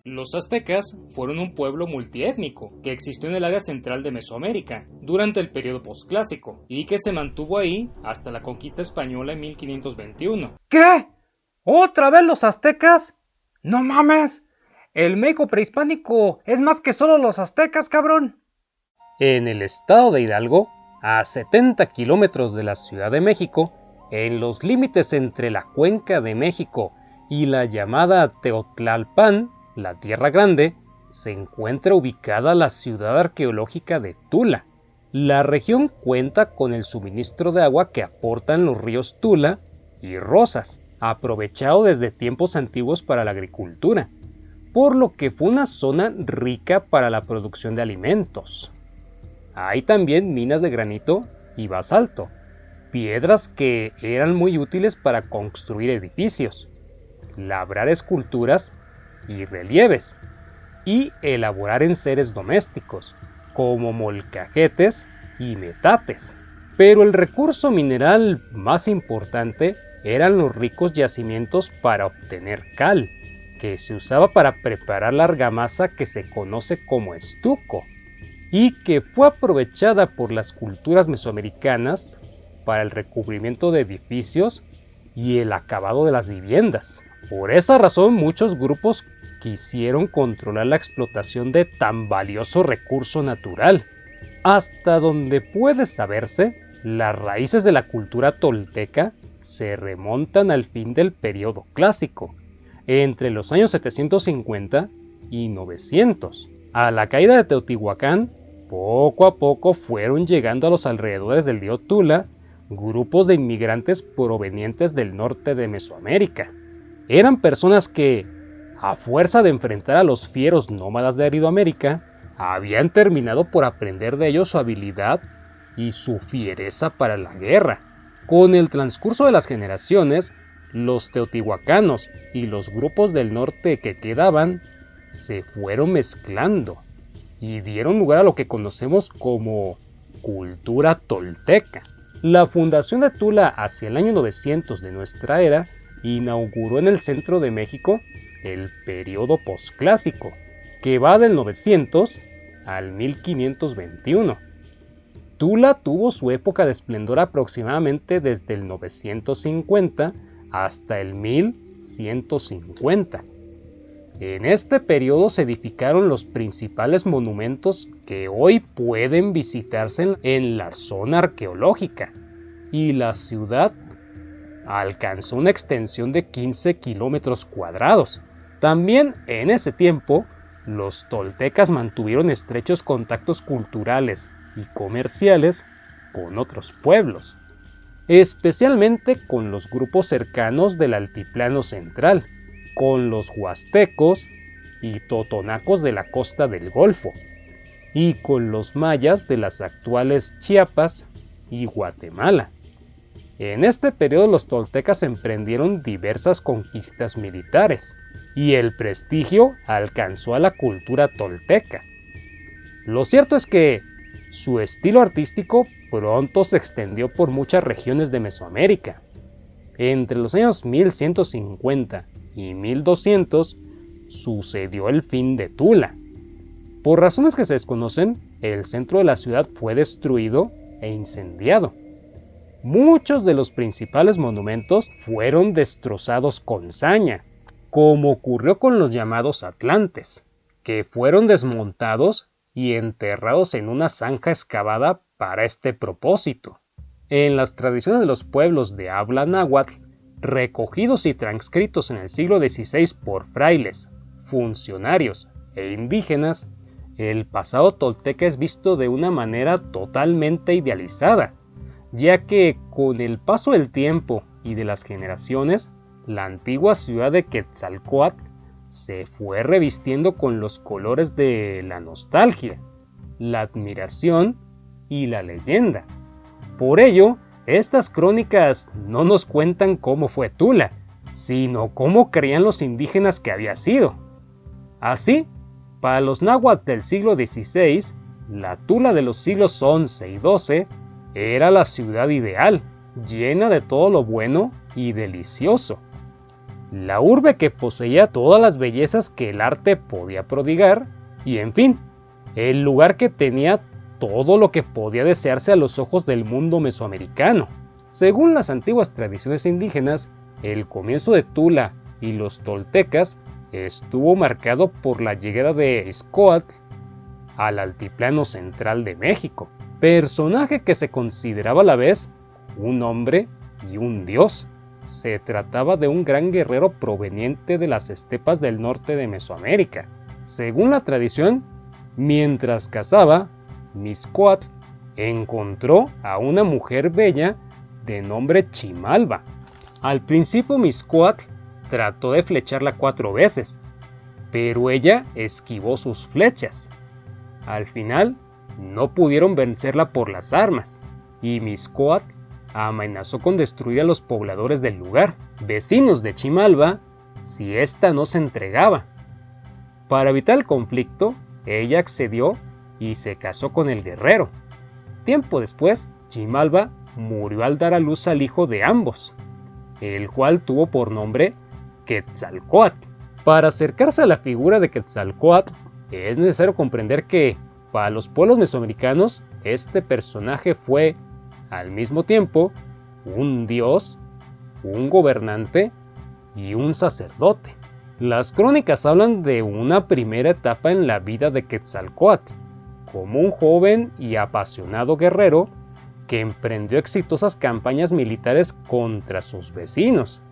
Los aztecas fueron un pueblo multiétnico que existió en el área central de Mesoamérica durante el periodo posclásico y que se mantuvo ahí hasta la conquista española en 1521. ¿Qué? ¿Otra vez los aztecas? ¡No mames! El México prehispánico es más que solo los aztecas, cabrón. En el estado de Hidalgo, a 70 kilómetros de la Ciudad de México, en los límites entre la Cuenca de México y la llamada Teotlalpan, la Tierra Grande, se encuentra ubicada la ciudad arqueológica de Tula. La región cuenta con el suministro de agua que aportan los ríos Tula y Rosas, aprovechado desde tiempos antiguos para la agricultura, por lo que fue una zona rica para la producción de alimentos. Hay también minas de granito y basalto, piedras que eran muy útiles para construir edificios, labrar esculturas y relieves, y elaborar enseres domésticos, como molcajetes y metates. Pero el recurso mineral más importante eran los ricos yacimientos para obtener cal, que se usaba para preparar la argamasa que se conoce como estuco, y que fue aprovechada por las culturas mesoamericanas para el recubrimiento de edificios y el acabado de las viviendas. Por esa razón, muchos grupos quisieron controlar la explotación de tan valioso recurso natural. Hasta donde puede saberse, las raíces de la cultura tolteca se remontan al fin del periodo clásico, entre los años 750 y 900. A la caída de Teotihuacán, poco a poco fueron llegando a los alrededores del río Tula grupos de inmigrantes provenientes del norte de Mesoamérica. Eran personas que, a fuerza de enfrentar a los fieros nómadas de Aridoamérica, habían terminado por aprender de ellos su habilidad y su fiereza para la guerra. Con el transcurso de las generaciones, los teotihuacanos y los grupos del norte que quedaban se fueron mezclando y dieron lugar a lo que conocemos como cultura tolteca. La fundación de Tula hacia el año 900 de nuestra era inauguró en el centro de México el periodo posclásico, que va del 900 al 1521. Tula tuvo su época de esplendor aproximadamente desde el 950 hasta el 1150. En este periodo se edificaron los principales monumentos que hoy pueden visitarse en la zona arqueológica, y la ciudad alcanzó una extensión de 15 kilómetros cuadrados. También en ese tiempo, los toltecas mantuvieron estrechos contactos culturales y comerciales con otros pueblos, especialmente con los grupos cercanos del altiplano central, con los huastecos y totonacos de la costa del Golfo, y con los mayas de las actuales Chiapas y Guatemala. En este periodo los toltecas emprendieron diversas conquistas militares, y el prestigio alcanzó a la cultura tolteca. Lo cierto es que su estilo artístico pronto se extendió por muchas regiones de Mesoamérica. Entre los años 1150 y 1200 sucedió el fin de Tula. Por razones que se desconocen, el centro de la ciudad fue destruido e incendiado. Muchos de los principales monumentos fueron destrozados con saña, como ocurrió con los llamados atlantes, que fueron desmontados y enterrados en una zanja excavada para este propósito. En las tradiciones de los pueblos de habla náhuatl, recogidos y transcritos en el siglo XVI por frailes, funcionarios e indígenas, el pasado tolteca es visto de una manera totalmente idealizada, ya que con el paso del tiempo y de las generaciones, la antigua ciudad de Quetzalcóatl se fue revistiendo con los colores de la nostalgia, la admiración y la leyenda. Por ello, estas crónicas no nos cuentan cómo fue Tula, sino cómo creían los indígenas que había sido. Así, para los náhuatl del siglo XVI, la Tula de los siglos XI y XII era la ciudad ideal, llena de todo lo bueno y delicioso. La urbe que poseía todas las bellezas que el arte podía prodigar y, en fin, el lugar que tenía todo lo que podía desearse a los ojos del mundo mesoamericano. Según las antiguas tradiciones indígenas, el comienzo de Tula y los toltecas estuvo marcado por la llegada de Izcóatl al altiplano central de México, personaje que se consideraba a la vez un hombre y un dios. Se trataba de un gran guerrero proveniente de las estepas del norte de Mesoamérica. Según la tradición, mientras cazaba, Mixcoatl encontró a una mujer bella de nombre Chimalba. Al principio Mixcoatl trató de flecharla 4 veces, pero ella esquivó sus flechas. Al final, no pudieron vencerla por las armas, y Mixcoatl amenazó con destruir a los pobladores del lugar, vecinos de Chimalba, si ésta no se entregaba. Para evitar el conflicto, ella accedió y se casó con el guerrero. Tiempo después, Chimalba murió al dar a luz al hijo de ambos, el cual tuvo por nombre Quetzalcóatl. Para acercarse a la figura de Quetzalcóatl, es necesario comprender que, para los pueblos mesoamericanos, este personaje fue, al mismo tiempo, un dios, un gobernante y un sacerdote. Las crónicas hablan de una primera etapa en la vida de Quetzalcóatl, como un joven y apasionado guerrero que emprendió exitosas campañas militares contra sus vecinos,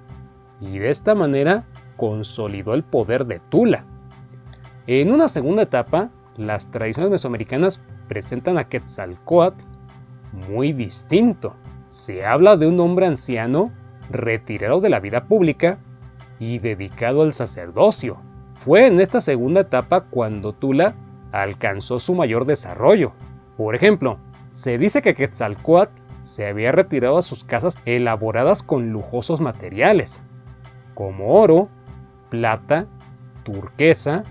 y de esta manera consolidó el poder de Tula. En una segunda etapa, las tradiciones mesoamericanas presentan a Quetzalcóatl muy distinto. Se habla de un hombre anciano, retirado de la vida pública y dedicado al sacerdocio. Fue en esta segunda etapa cuando Tula alcanzó su mayor desarrollo. Por ejemplo, se dice que Quetzalcóatl se había retirado a sus casas elaboradas con lujosos materiales, como oro, plata, turquesa,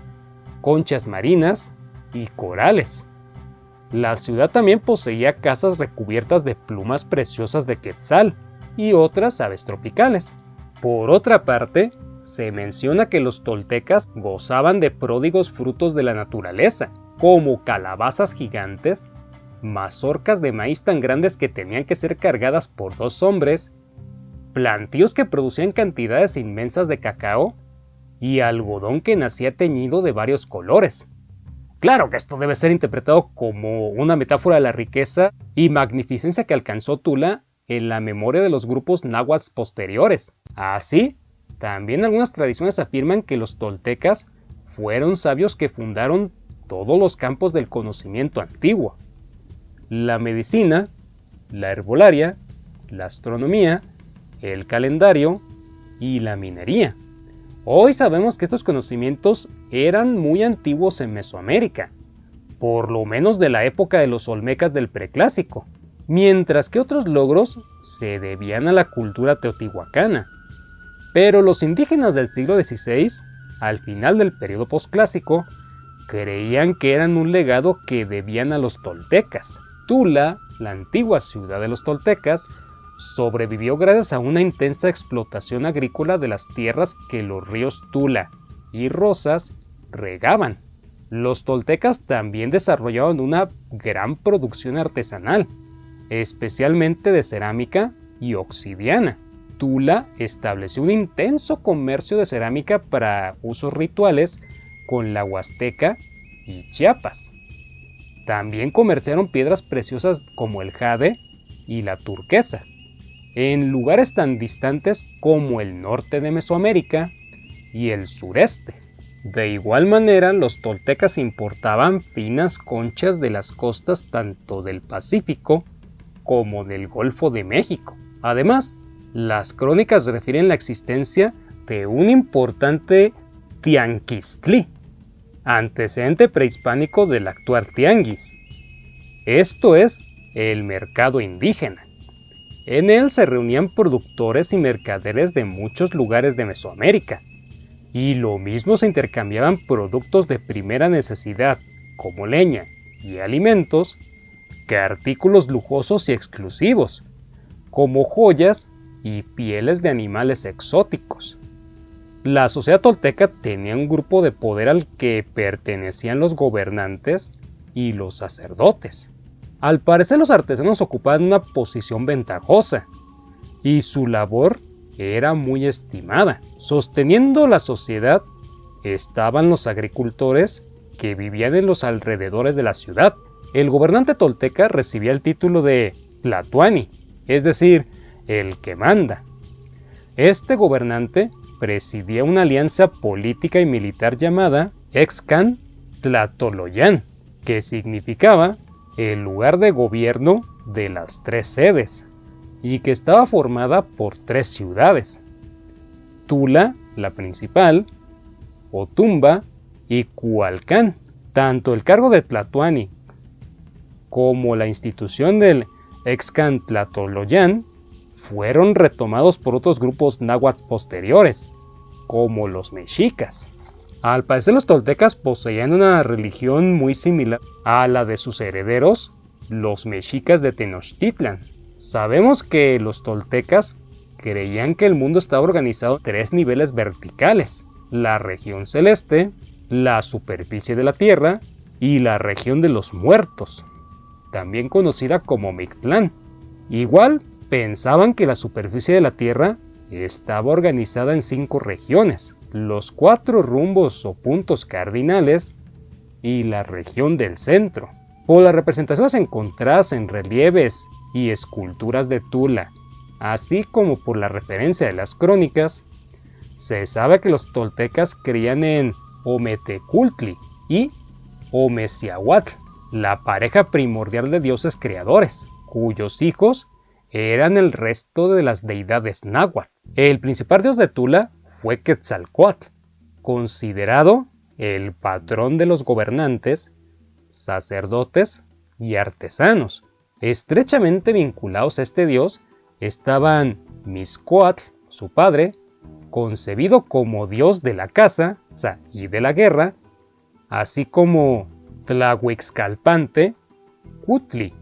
conchas marinas y corales. La ciudad también poseía casas recubiertas de plumas preciosas de quetzal y otras aves tropicales. Por otra parte, se menciona que los toltecas gozaban de pródigos frutos de la naturaleza, como calabazas gigantes, mazorcas de maíz tan grandes que tenían que ser cargadas por 2 hombres, plantíos que producían cantidades inmensas de cacao y algodón que nacía teñido de varios colores. Claro que esto debe ser interpretado como una metáfora de la riqueza y magnificencia que alcanzó Tula en la memoria de los grupos náhuatl posteriores. Así, también algunas tradiciones afirman que los toltecas fueron sabios que fundaron todos los campos del conocimiento antiguo: la medicina, la herbolaria, la astronomía, el calendario y la minería. Hoy sabemos que estos conocimientos eran muy antiguos en Mesoamérica, por lo menos de la época de los olmecas del preclásico, mientras que otros logros se debían a la cultura teotihuacana. Pero los indígenas del siglo XVI, al final del periodo posclásico, creían que eran un legado que debían a los toltecas. Tula, la antigua ciudad de los toltecas, sobrevivió gracias a una intensa explotación agrícola de las tierras que los ríos Tula y Rosas regaban. Los toltecas también desarrollaron una gran producción artesanal, especialmente de cerámica y obsidiana. Tula estableció un intenso comercio de cerámica para usos rituales con la Huasteca y Chiapas. También comerciaron piedras preciosas como el jade y la turquesa, en lugares tan distantes como el norte de Mesoamérica y el sureste. De igual manera, los toltecas importaban finas conchas de las costas tanto del Pacífico como del Golfo de México. Además, las crónicas refieren la existencia de un importante tianquistli, antecedente prehispánico del actual tianguis. Esto es el mercado indígena. En él se reunían productores y mercaderes de muchos lugares de Mesoamérica, y lo mismo se intercambiaban productos de primera necesidad, como leña y alimentos, que artículos lujosos y exclusivos, como joyas y pieles de animales exóticos. La sociedad tolteca tenía un grupo de poder al que pertenecían los gobernantes y los sacerdotes. Al parecer los artesanos ocupaban una posición ventajosa y su labor era muy estimada. Sosteniendo la sociedad estaban los agricultores que vivían en los alrededores de la ciudad. El gobernante tolteca recibía el título de Tlatoani, es decir, el que manda. Este gobernante presidía una alianza política y militar llamada Excan Tlatoloyan, que significaba el lugar de gobierno de las tres sedes, y que estaba formada por tres ciudades: Tula, la principal, Otumba y Cualcán. Tanto el cargo de Tlatoani como la institución del Excan Tlatoloyan fueron retomados por otros grupos náhuatl posteriores, como los mexicas. Al parecer los toltecas poseían una religión muy similar a la de sus herederos, los mexicas de Tenochtitlan. Sabemos que los toltecas creían que el mundo estaba organizado en tres niveles verticales: la región celeste, la superficie de la tierra y la región de los muertos, también conocida como Mictlán. Igual pensaban que la superficie de la tierra estaba organizada en 5 regiones: los 4 rumbos o puntos cardinales y la región del centro. Por las representaciones encontradas en relieves y esculturas de Tula, así como por la referencia de las crónicas, se sabe que los toltecas creían en Ometecultli y Omeciahuatl, la pareja primordial de dioses creadores, cuyos hijos eran el resto de las deidades náhuatl. El principal dios de Tula fue Quetzalcóatl, considerado el patrón de los gobernantes, sacerdotes y artesanos. Estrechamente vinculados a este dios estaban Mixcoatl, su padre, concebido como dios de la caza y de la guerra, así como Tlahuixcalpante Cutli,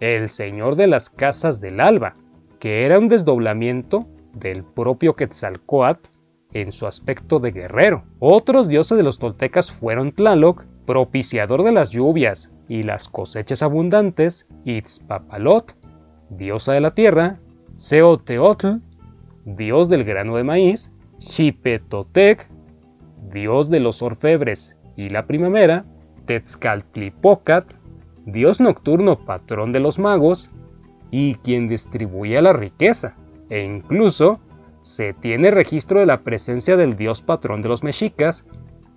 el señor de las casas del alba, que era un desdoblamiento del propio Quetzalcóatl en su aspecto de guerrero. Otros dioses de los toltecas fueron Tlaloc, propiciador de las lluvias y las cosechas abundantes; Itzpapalot, diosa de la tierra; Seoteotl, dios del grano de maíz; Xipetotec, dios de los orfebres y la primavera; Tezcatlipocat, dios nocturno patrón de los magos y quien distribuía la riqueza, e incluso se tiene registro de la presencia del dios patrón de los mexicas,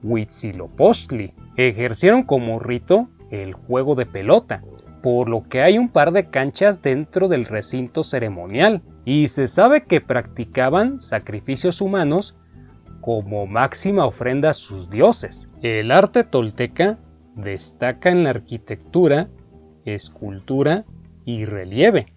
Huitzilopochtli. Ejercieron como rito el juego de pelota, por lo que hay un par de canchas dentro del recinto ceremonial, y se sabe que practicaban sacrificios humanos como máxima ofrenda a sus dioses. El arte tolteca destaca en la arquitectura, escultura y relieve.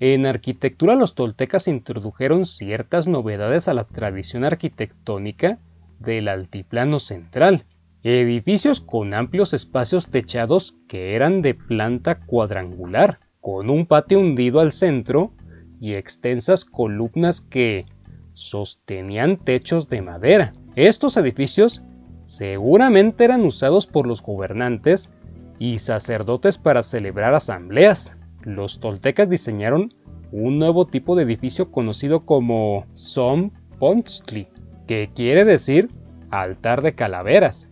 En arquitectura los toltecas introdujeron ciertas novedades a la tradición arquitectónica del altiplano central. Edificios con amplios espacios techados que eran de planta cuadrangular, con un patio hundido al centro y extensas columnas que sostenían techos de madera. Estos edificios seguramente eran usados por los gobernantes y sacerdotes para celebrar asambleas. Los toltecas diseñaron un nuevo tipo de edificio conocido como Zompontli, que quiere decir altar de calaveras,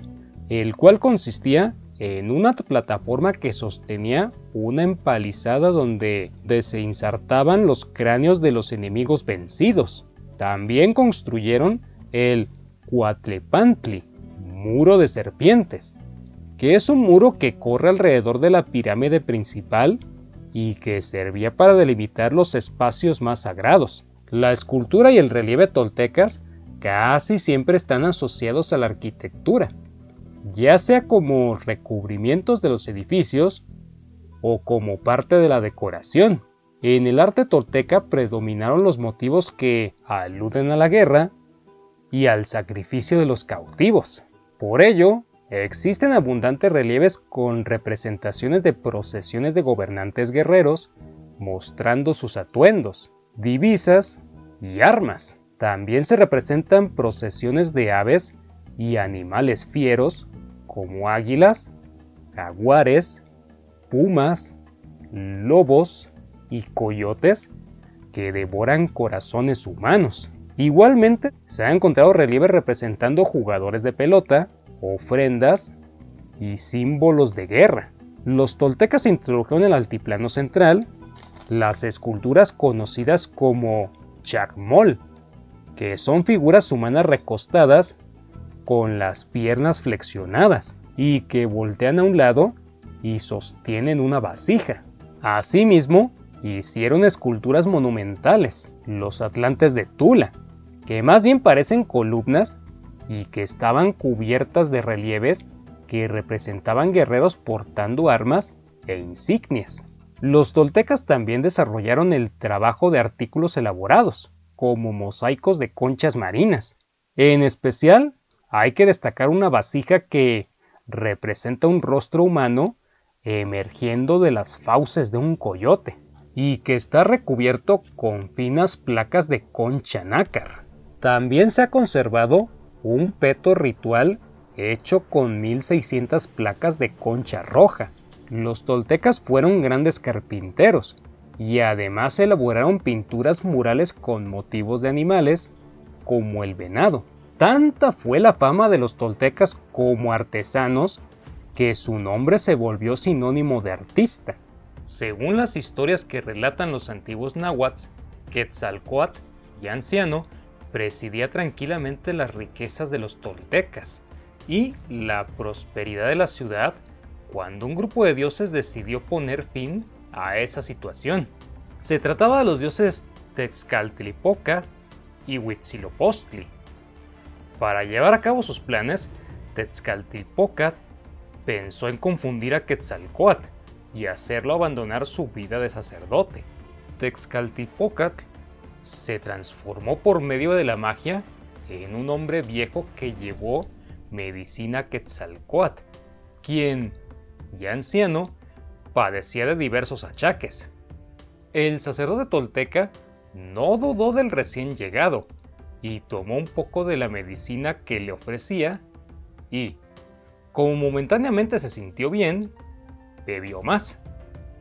el cual consistía en una plataforma que sostenía una empalizada donde se insertaban los cráneos de los enemigos vencidos. También construyeron el Cuatlepantli, muro de serpientes, que es un muro que corre alrededor de la pirámide principal y que servía para delimitar los espacios más sagrados. La escultura y el relieve toltecas casi siempre están asociados a la arquitectura, ya sea como recubrimientos de los edificios o como parte de la decoración. En el arte tolteca predominaron los motivos que aluden a la guerra y al sacrificio de los cautivos. Por ello, Existen abundantes relieves con representaciones de procesiones de gobernantes guerreros, mostrando sus atuendos, divisas y armas. También se representan procesiones de aves y animales fieros como águilas, jaguares, pumas, lobos y coyotes que devoran corazones humanos. Igualmente, se han encontrado relieves representando jugadores de pelota, ofrendas y símbolos de guerra. Los toltecas introdujeron en el altiplano central las esculturas conocidas como chacmol, que son figuras humanas recostadas con las piernas flexionadas y que voltean a un lado y sostienen una vasija. Asimismo, hicieron esculturas monumentales, los atlantes de Tula, que más bien parecen columnas y que estaban cubiertas de relieves que representaban guerreros portando armas e insignias. Los toltecas también desarrollaron el trabajo de artículos elaborados, como mosaicos de conchas marinas. En especial, hay que destacar una vasija que representa un rostro humano emergiendo de las fauces de un coyote y que está recubierto con finas placas de concha nácar. También se ha conservado un peto ritual hecho con 1600 placas de concha roja. Los toltecas fueron grandes carpinteros y además elaboraron pinturas murales con motivos de animales como el venado. Tanta fue la fama de los toltecas como artesanos que su nombre se volvió sinónimo de artista. Según las historias que relatan los antiguos náhuatl, Quetzalcóatl, ya anciano, presidía tranquilamente las riquezas de los toltecas y la prosperidad de la ciudad cuando un grupo de dioses decidió poner fin a esa situación. Se trataba de los dioses Tezcatlipoca y Huitzilopochtli. Para llevar a cabo sus planes, Tezcatlipoca pensó en confundir a Quetzalcóatl y hacerlo abandonar su vida de sacerdote. Tezcatlipoca se transformó por medio de la magia en un hombre viejo que llevó medicina a Quetzalcóatl, quien, ya anciano, padecía de diversos achaques. El sacerdote tolteca no dudó del recién llegado y tomó un poco de la medicina que le ofrecía y, como momentáneamente se sintió bien, bebió más.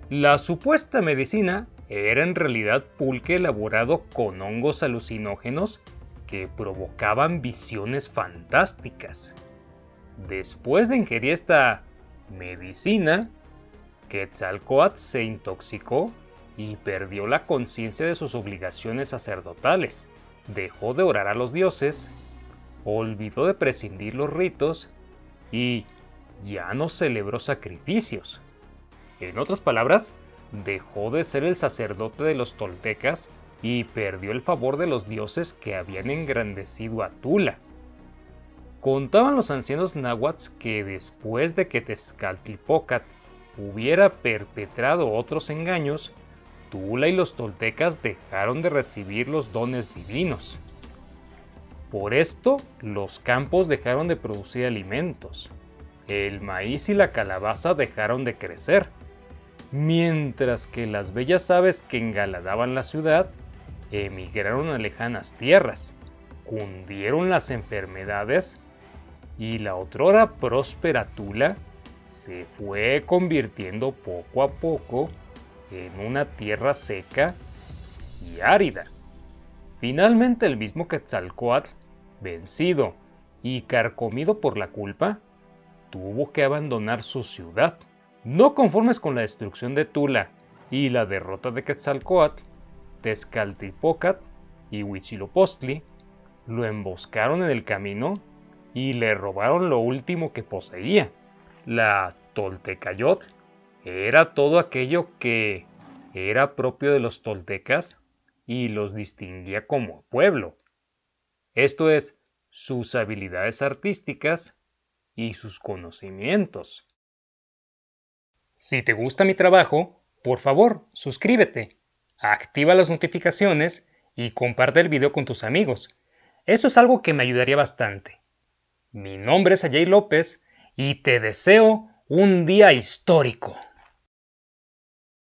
La supuesta medicina era en realidad pulque elaborado con hongos alucinógenos que provocaban visiones fantásticas. Después de ingerir esta medicina, Quetzalcóatl se intoxicó y perdió la conciencia de sus obligaciones sacerdotales. Dejó de orar a los dioses, olvidó de prescindir los ritos y ya no celebró sacrificios. En otras palabras, dejó de ser el sacerdote de los toltecas y perdió el favor de los dioses que habían engrandecido a Tula. Contaban los ancianos náhuatl que después de que Tezcatlipoca hubiera perpetrado otros engaños, Tula y los toltecas dejaron de recibir los dones divinos. Por esto, los campos dejaron de producir alimentos, el maíz y la calabaza dejaron de crecer, mientras que las bellas aves que engalanaban la ciudad emigraron a lejanas tierras, cundieron las enfermedades y la otrora próspera Tula se fue convirtiendo poco a poco en una tierra seca y árida. Finalmente el mismo Quetzalcóatl, vencido y carcomido por la culpa, tuvo que abandonar su ciudad. No conformes con la destrucción de Tula y la derrota de Quetzalcóatl, Tezcatlipoca y Huitzilopochtli lo emboscaron en el camino y le robaron lo último que poseía. La Toltecayot era todo aquello que era propio de los toltecas y los distinguía como pueblo. Esto es, sus habilidades artísticas y sus conocimientos. Si te gusta mi trabajo, por favor, suscríbete, activa las notificaciones y comparte el video con tus amigos. Eso es algo que me ayudaría bastante. Mi nombre es Ajay López y te deseo un día histórico.